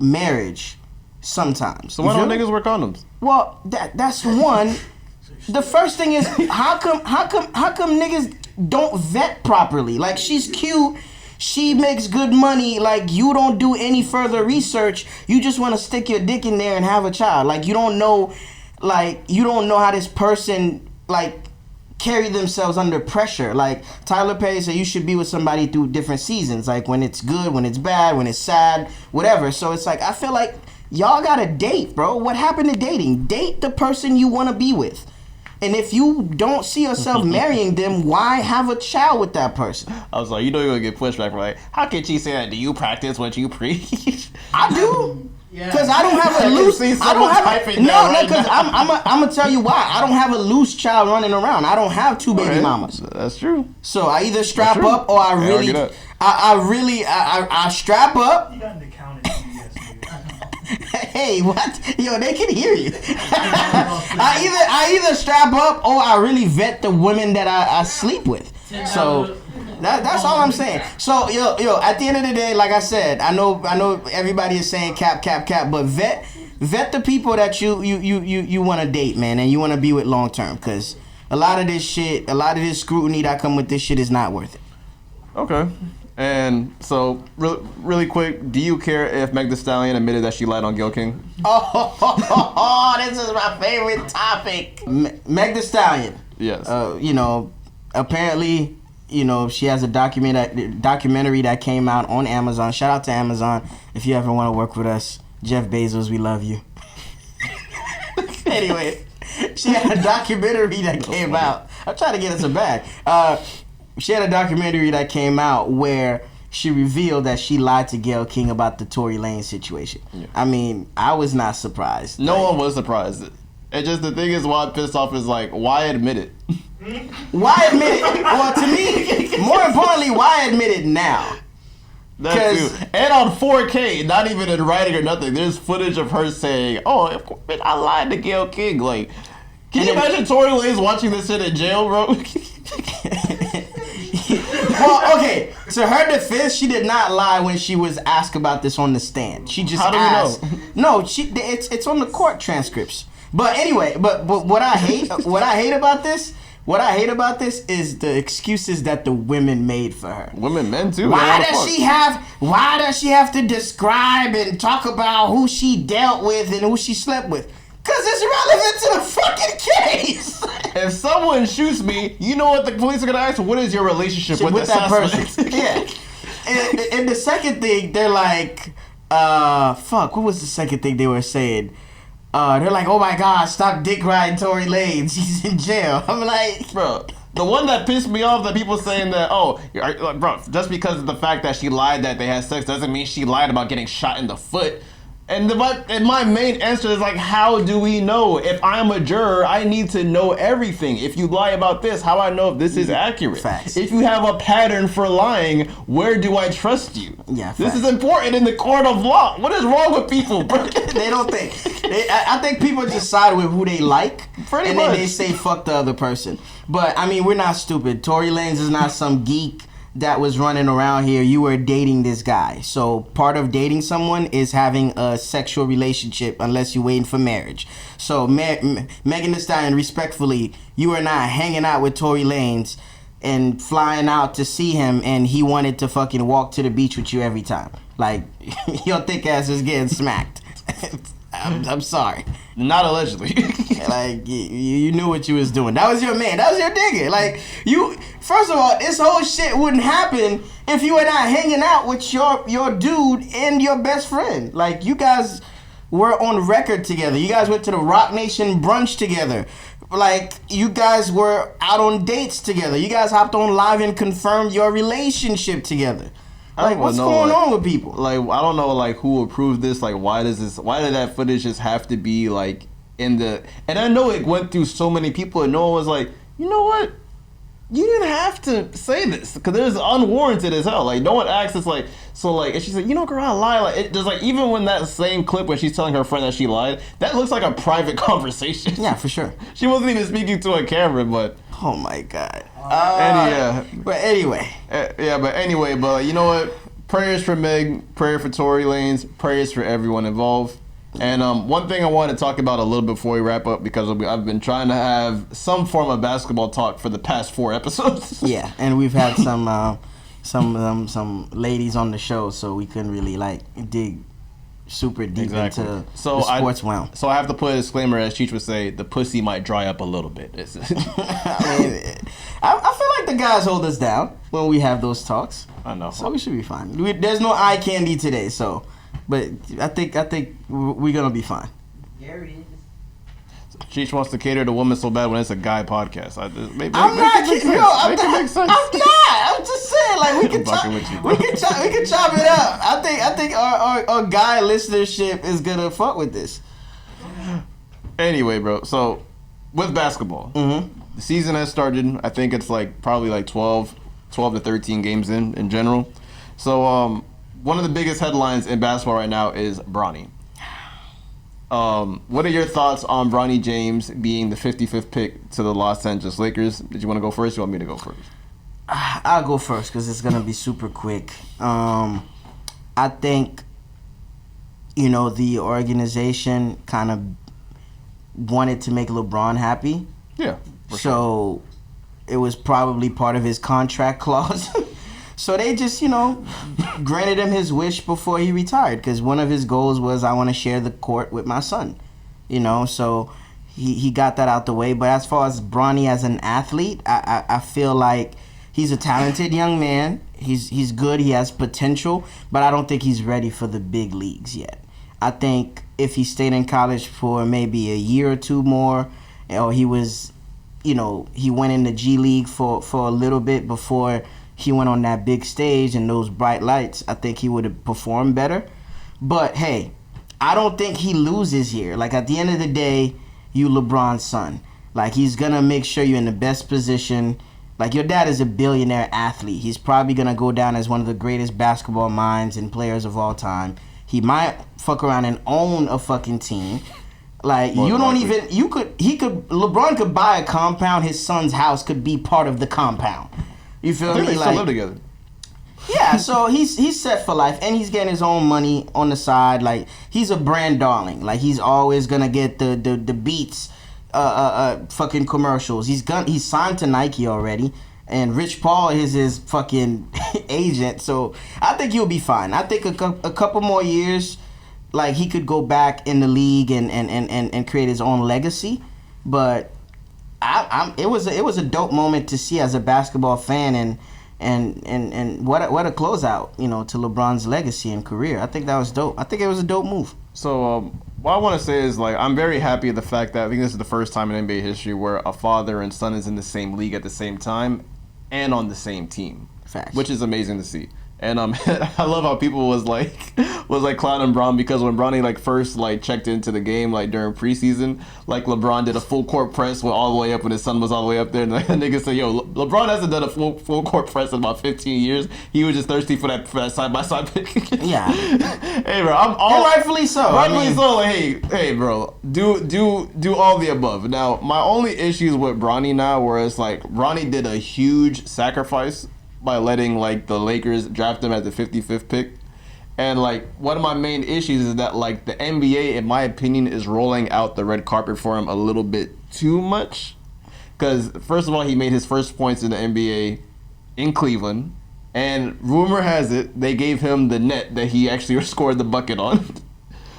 marriage sometimes. So why don't niggas wear condoms? Well, that's one. The first thing is, how come niggas don't vet properly? Like, she's cute, she makes good money, like, you don't do any further research, you just want to stick your dick in there and have a child. Like, you don't know how this person, like, carry themselves under pressure. Like, Tyler Perry said you should be with somebody through different seasons, like when it's good, when it's bad, when it's sad, whatever. So it's like, I feel like y'all gotta date, bro. What happened to dating? Date the person you want to be with. And if you don't see yourself marrying them, why have a child with that person? I was like, you're gonna get pushback for like, how can she say that? Do you practice what you preach? I do. Because I don't have a loose. Because I'm gonna tell you why. I don't have a loose child running around. I don't have two baby mamas. That's true. So I either strap up or I strap up. You got an accountant. Hey, what? Yo, they can hear you. I either strap up or I really vet the women that I sleep with. So that's all I'm saying. So yo, at the end of the day, like I said, I know everybody is saying cap, but vet the people that you want to date, man, and you want to be with long term, because a lot of this scrutiny that come with this shit is not worth it. Okay. And so, really quick, do you care if Meg Thee Stallion admitted that she lied on Gail King? Oh, this is my favorite topic. Meg Thee Stallion. Yes. Apparently, she has a documentary that came out on Amazon. Shout out to Amazon. If you ever want to work with us, Jeff Bezos, we love you. Anyway, she had a documentary that came out. I'm trying to get us a bag. she had a documentary that came out where she revealed that she lied to Gail King about the Tory Lanez situation. Yeah. I mean, I was not surprised. No one was surprised. And just the thing is, why I'm pissed off is like, why admit it? Why admit it? Well, to me, more importantly, why admit it now? That too. And on 4K, not even in writing or nothing, there's footage of her saying, "Oh, I lied to Gail King." Like, can you imagine Tory Lanez watching this shit in jail, bro? Well, okay. To her defense, she did not lie when she was asked about this on the stand. She just asked. No, it's on the court transcripts. But anyway, but what I hate about this is the excuses that the women made for her. Men too. Why does she have to describe and talk about who she dealt with and who she slept with? Cause it's relevant to the fucking case. If someone shoots me, you know what the police are gonna ask? What is your relationship with that person? Yeah. And the second thing, they're like, fuck. What was the second thing they were saying? They're like, oh my God, stop dick riding Tory Lanez. He's in jail. I'm like, bro. The one that pissed me off, that people saying that, bro, just because of the fact that she lied that they had sex doesn't mean she lied about getting shot in the foot. And my main answer is like, how do we know? If I'm a juror, I need to know everything. If you lie about this, how I know if this is accurate? Facts. If you have a pattern for lying, where do I trust you? Yeah, this is important in the court of law. What is wrong with people, bro? They don't think. I think people just side with who they like, Pretty and much. then they say fuck the other person. But I mean, we're not stupid. Tory Lanez is not some geek that was running around here. You were dating this guy. So part of dating someone is having a sexual relationship unless you're waiting for marriage. So Megan Thee Stallion, respectfully, you are not hanging out with Tory Lanez and flying out to see him and he wanted to fucking walk to the beach with you every time. Like, your thick ass is getting smacked. I'm sorry. Not allegedly. Like, you knew what you was doing. That was your man. That was your nigga. Like, first of all, this whole shit wouldn't happen if you were not hanging out with your dude and your best friend. Like, you guys were on record together. You guys went to the Rock Nation brunch together. Like, you guys were out on dates together. You guys hopped on live and confirmed your relationship together. Like, what's going on with people? Like, I don't know, like, who approved this. Like, why did that footage just have to be, like, in the... And I know it went through so many people and no one was like, you know what? You didn't have to say this because it was unwarranted as hell. Like, no one asked us, like... So, like, and she said, you know, girl, I lied. Like, it just, like, even when that same clip when she's telling her friend that she lied, that looks like a private conversation. Yeah, for sure. She wasn't even speaking to a camera, but... Oh, my God. But anyway, you know what? Prayers for Meg, prayer for Tory Lanez, prayers for everyone involved. And one thing I want to talk about a little before we wrap up, because I've been trying to have some form of basketball talk for the past 4 episodes. Yeah, and we've had some ladies on the show, so we couldn't really like dig super deep into the sports realm. So I have to put a disclaimer, as Cheech would say, the pussy might dry up a little bit. I feel like the guys hold us down when we have those talks. I know. So we should be fine. There's no eye candy today, so. But I think we're gonna be fine. Gary. Cheech wants to cater to women so bad when it's a guy podcast. I'm not. I'm just saying, like, we can chop it up. I think our guy listenership is gonna fuck with this. Anyway, bro. So with basketball, the season has started. I think it's like probably like 12 to 13 games in general. So one of the biggest headlines in basketball right now is Bronny. What are your thoughts on Bronny James being the 55th pick to the Los Angeles Lakers? Did you want to go first? Or you want me to go first? I'll go first because it's gonna be super quick. I think, the organization kind of wanted to make LeBron happy. Yeah. So it was probably part of his contract clause. So they just, granted him his wish before he retired, because one of his goals was, I want to share the court with my son. So he got that out the way. But as far as Bronny as an athlete, I feel like he's a talented young man. He's good. He has potential. But I don't think he's ready for the big leagues yet. I think if he stayed in college for maybe a year or two more, or he was he went in the G League for a little bit before he went on that big stage and those bright lights, I think he would have performed better. But hey, I don't think he loses here. Like, at the end of the day, you LeBron's son. Like, he's gonna make sure you're in the best position. Like, your dad is a billionaire athlete. He's probably gonna go down as one of the greatest basketball minds and players of all time. He might fuck around and own a fucking team. Like, LeBron could buy a compound. His son's house could be part of the compound. You feel me? They still live together. Yeah, so he's set for life, and he's getting his own money on the side. Like, he's a brand darling. Like, he's always gonna get the Beats fucking commercials. He's signed to Nike already, and Rich Paul is his fucking agent. So I think he'll be fine. I think a couple more years, like, he could go back in the league and create his own legacy. But it was a dope moment to see as a basketball fan, and what a closeout, to LeBron's legacy and career. I think that was dope. I think it was a dope move. So what I want to say is, like, I'm very happy at the fact that I think this is the first time in NBA history where a father and son is in the same league at the same time and on the same team. Facts. Which is amazing to see. And I love how people was clowning Bron because when Bronny first checked into the game during preseason, LeBron did a full court press went all the way up when his son was all the way up there, and the nigga said, "Yo, LeBron hasn't done a full court press in about 15 years. He was just thirsty for that side by side pick." Yeah. Hey, bro, I'm all and rightfully so. Rightfully so. Hey, bro, do all the above. Now, my only issues with Bronny now, where it's Bronny did a huge sacrifice by letting the Lakers draft him at the 55th pick. And one of my main issues is that the NBA, in my opinion, is rolling out the red carpet for him a little bit too much. Because first of all, he made his first points in the NBA in Cleveland, and rumor has it they gave him the net that he actually scored the bucket on.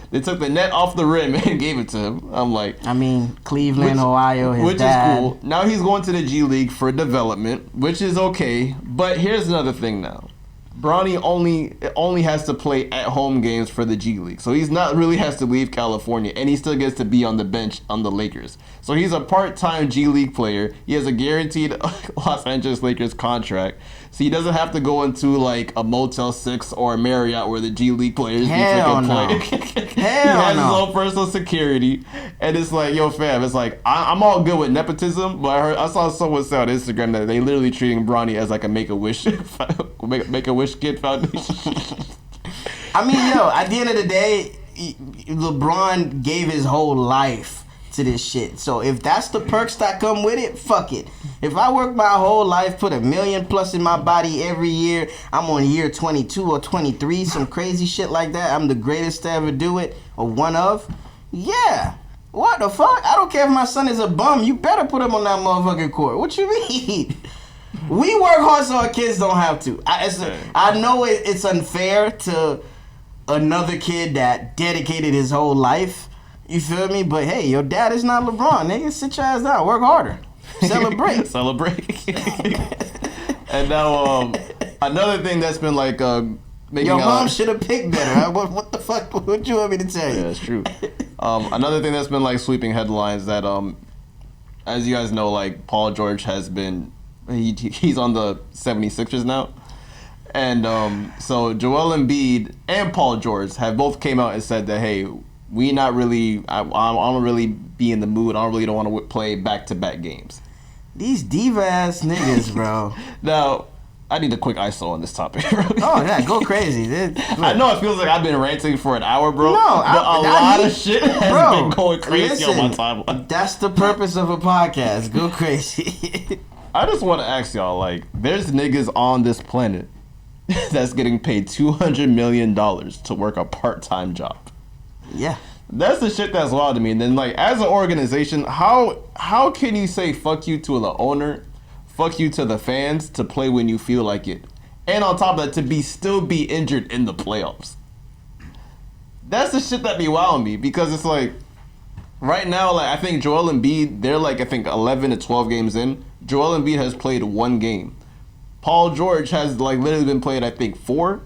They took the net off the rim and gave it to him. I'm Cleveland, Ohio, his dad. Which is cool. Now he's going to the G League for development, which is okay. But here's another thing now. Bronny only has to play at home games for the G League. So he's not really has to leave California, and he still gets to be on the bench on the Lakers. So he's a part-time G League player. He has a guaranteed Los Angeles Lakers contract. So he doesn't have to go into a Motel 6 or a Marriott where the G League players Hell no. play. He has his own personal security. And it's yo fam, it's I'm all good with nepotism, but I saw someone say on Instagram that they literally treating Bronny as a Make-A-Wish Make-A-Wish kid foundation. At the end of the day, LeBron gave his whole life to this shit. So if that's the perks that come with it, fuck it. If I work my whole life, put $1 million plus in my body every year, I'm on year 22 or 23, some crazy shit like that, I'm the greatest to ever do it, or one of, yeah. What the fuck? I don't care if my son is a bum. You better put him on that motherfucking court. What you mean? We work hard so our kids don't have to. I know it's unfair to another kid that dedicated his whole life. You feel me? But hey, your dad is not LeBron, nigga. Sit your ass down. Work harder. Celebrate. Celebrate. And now, another thing that's been making your mom should have picked better. What the fuck? What you want me to tell you? Yeah, that's true. Another thing that's been sweeping headlines that, as you guys know, Paul George has been, he's on the 76ers now. And so Joel Embiid and Paul George have both came out and said that, hey, we not really, I don't really be in the mood. I don't want to play back-to-back games. These diva ass niggas, bro. Now, I need a quick ISO on this topic. Oh yeah, go crazy. I know it feels like I've been ranting for an hour, bro. No, but a lot of shit has been going crazy on my timeline. That's the purpose of a podcast. Go crazy. I just want to ask y'all, there's niggas on this planet that's getting paid $200 million to work a part-time job. Yeah. That's the shit that's wild to me. And then, as an organization, how can you say fuck you to the owner, fuck you to the fans to play when you feel like it, and on top of that, to still be injured in the playoffs? That's the shit that be wilding me, because it's right now, I think Joel Embiid, they're I think 11 to 12 games in. Joel Embiid has played one game. Paul George has literally been played, I think, 4.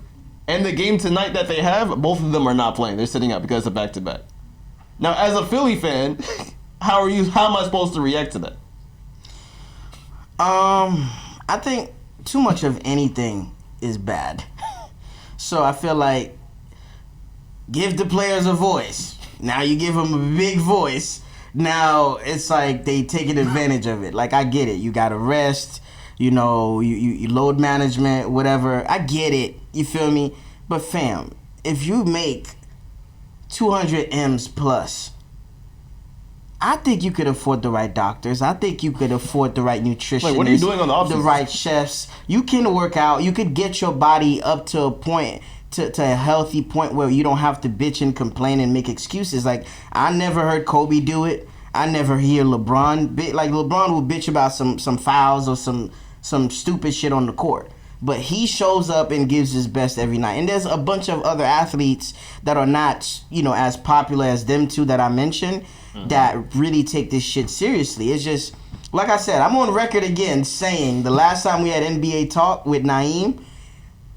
And the game tonight that they have, both of them are not playing. They're sitting out because it's a back-to-back. Now, as a Philly fan, how am I supposed to react to that? I think too much of anything is bad. So I feel like give the players a voice. Now you give them a big voice. Now it's like they taking advantage of it. Like, I get it. You got to rest. You know, you load management, whatever. I get it. You feel me? But fam, if you make 200 M's plus, I think you could afford the right doctors. I think you could afford the right nutritionists. Like, what are you doing on the offseason? The right chefs. You can work out. You could get your body up to a point, to a healthy point where you don't have to bitch and complain and make excuses. Like, I never heard Kobe do it. I never hear LeBron. Like, LeBron will bitch about some fouls or some stupid shit on the court. But he shows up and gives his best every night. And there's a bunch of other athletes that are not, as popular as them two that I mentioned, that really take this shit seriously. It's just, like I said, I'm on record again saying the last time we had NBA talk with Naeem,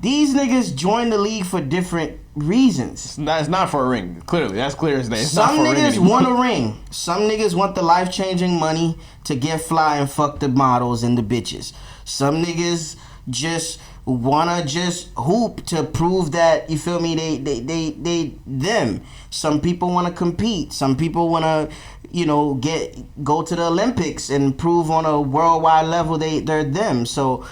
these niggas joined the league for different reasons. It's not for a ring. Clearly, that's clear as day. It's Some not for niggas a ring want a ring. Some niggas want the life-changing money to get fly and fuck the models and the bitches. Some niggas just wanna just hoop to prove that, you feel me, they them. Some people wanna compete. Some people wanna, go to the Olympics and prove on a worldwide level they're them. So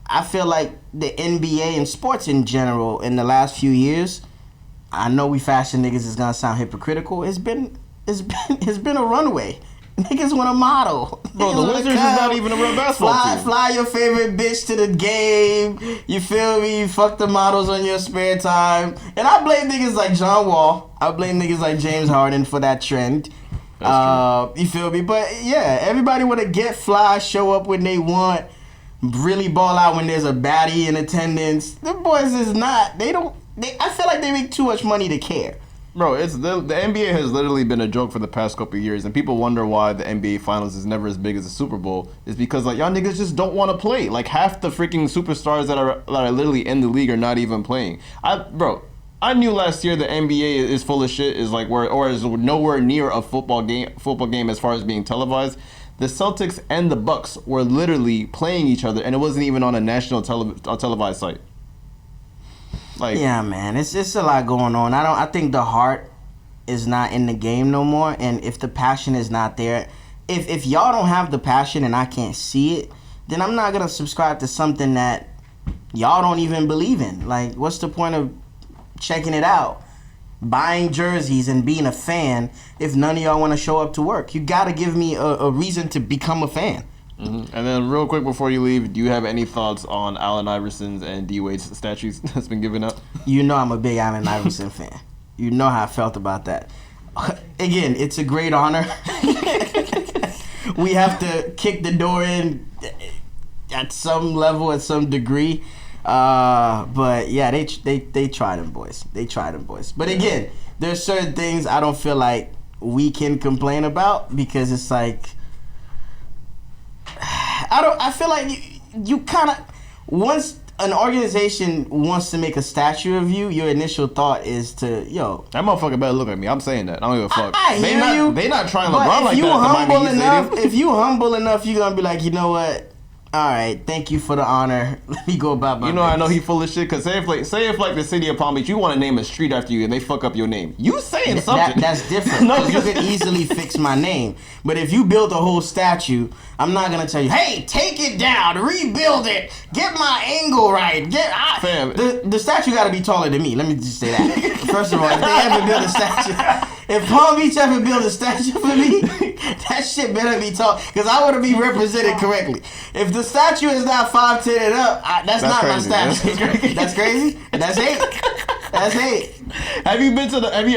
I feel like the NBA and sports in general in the last few years, I know we fashion niggas is gonna sound hypocritical. It's been a runway. Niggas want to model. Bro, the Wizards is not even a real basketball team. Fly your favorite bitch to the game. You feel me? You fuck the models on your spare time. And I blame niggas like John Wall. I blame niggas like James Harden for that trend. You feel me? But yeah, everybody want to get fly, show up when they want, really ball out when there's a baddie in attendance. The boys is not. I feel like they make too much money to care. Bro, it's the NBA has literally been a joke for the past couple of years, and people wonder why the NBA Finals is never as big as the Super Bowl. Is because like y'all niggas just don't want to play. Like half the freaking superstars that are literally in the league are not even playing. I knew last year the NBA is full of shit. Is like is nowhere near a football game as far as being televised. The Celtics and the Bucks were literally playing each other, and it wasn't even on a national televised site. Like, yeah, man, it's a lot going on. I think the heart is not in the game no more, and if the passion is not there, if y'all don't have the passion and I can't see it, then I'm not gonna subscribe to something that y'all don't even believe in. Like, what's the point of checking it out, buying jerseys and being a fan if none of y'all want to show up to work? You gotta give me a reason to become a fan. Mm-hmm. And then real quick before you leave, do you have any thoughts on Allen Iverson's and D Wade's statues that's been given up? You know I'm a big Allen Iverson fan. You know how I felt about that. Again, it's a great honor. We have to kick the door in at some level, at some degree. But yeah, they try them boys. But again, there's certain things I don't feel like we can complain about because it's like, I feel like you kind of, once an organization wants to make a statue of you, your initial thought is to, that motherfucker better look at me. I'm saying that. I don't give a fuck. I hear you. They not trying LeBron like that at the Miami Heat Stadium. If you humble enough, you're gonna be like, you know what? All right, thank you for the honor. Let me go about my business. I know he full of shit. Cause say if the city of Palm Beach, you want to name a street after you, and they fuck up your name. You saying something? That's different. Because you could easily fix my name. But if you build a whole statue, I'm not gonna tell you, hey, take it down, rebuild it, get my angle right. Fam. The statue got to be taller than me. Let me just say that. First of all, if they ever build a statue. If Palm Beach ever build a statue for me, that shit better be tall, because I want to be represented correctly. If the statue is not 5'10" and up, that's not crazy. My statue. That's crazy. That's hate. Have you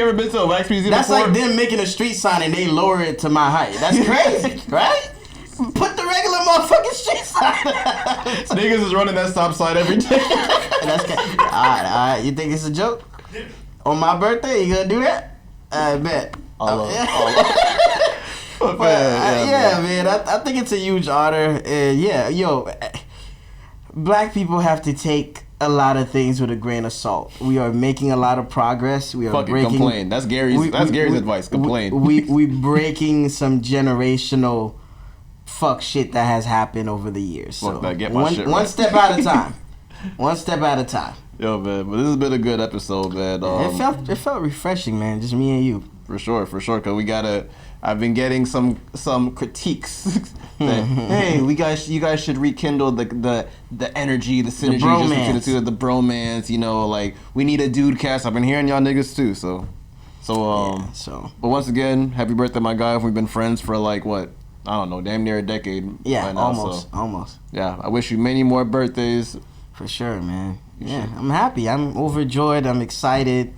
ever been to a wax museum That's before? like them making a street sign and they lower it to my height. That's crazy, right? Put the regular motherfucking street sign. Niggas is running that stop sign every day. That's crazy. All right. You think it's a joke? On my birthday, you gonna do that? I bet. Man. I think it's a huge honor. Black people have to take a lot of things with a grain of salt. We are making a lot of progress. We are complain. That's Gary's advice. Complain. We breaking some generational fuck shit that has happened over the years. So Fuck that, get my shit one right. step at a time. One step at a time. Yo, man, but this has been a good episode, man. It felt refreshing, man. Just me and you. For sure, cause I've been getting some critiques that, hey, you guys should rekindle the energy, the synergy, the bromance. You know, like we need a dude cast. I've been hearing y'all niggas too. So. But once again, happy birthday, my guy. We've been friends for like what? I don't know, damn near a decade. Yeah, right now, almost. Yeah, I wish you many more birthdays. For sure, man. I'm happy. I'm overjoyed. I'm excited.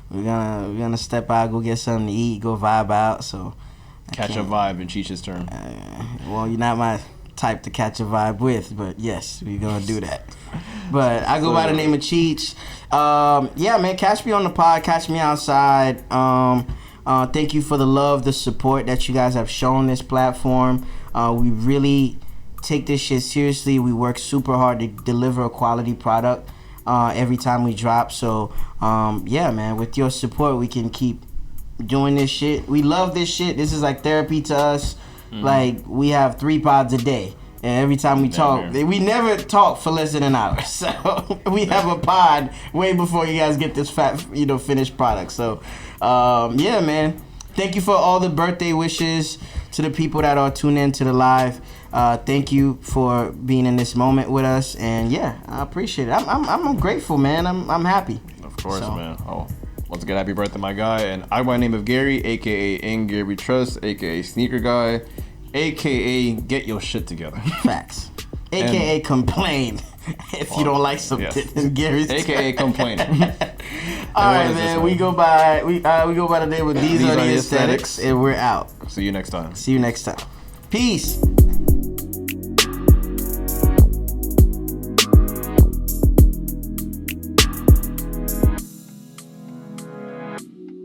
We're gonna step out, go get something to eat, go vibe out. So catch a vibe in Cheech's term. Well, you're not my type to catch a vibe with, but yes, we're gonna do that. But I go by the name of Cheech. Yeah, man, catch me on the pod, catch me outside. Thank you for the love, the support that you guys have shown this platform. We really take this shit seriously. We work super hard to deliver a quality product every time we drop. So yeah, man, with your support we can keep doing this shit. We love this shit. This is like therapy to us. Like we have 3 pods a day, and every time we talk, we never talk for less than an hour. So we have a pod way before you guys get this finished product. So yeah, man, thank you for all the birthday wishes to the people that are tuning in to the live. Thank you for being in this moment with us, and yeah, I appreciate it. I'm grateful, man. I'm happy. Of course, man. Once again, happy birthday, my guy. And I go by the name of Gary, aka In Gary Trust, aka Sneaker Guy, aka Get Your Shit Together. Facts. AKA Complain if you don't like something. Yes. Gary's AKA Complain. All right, man. We go by the name of These Are the Aesthetics, and we're out. See you next time. Peace.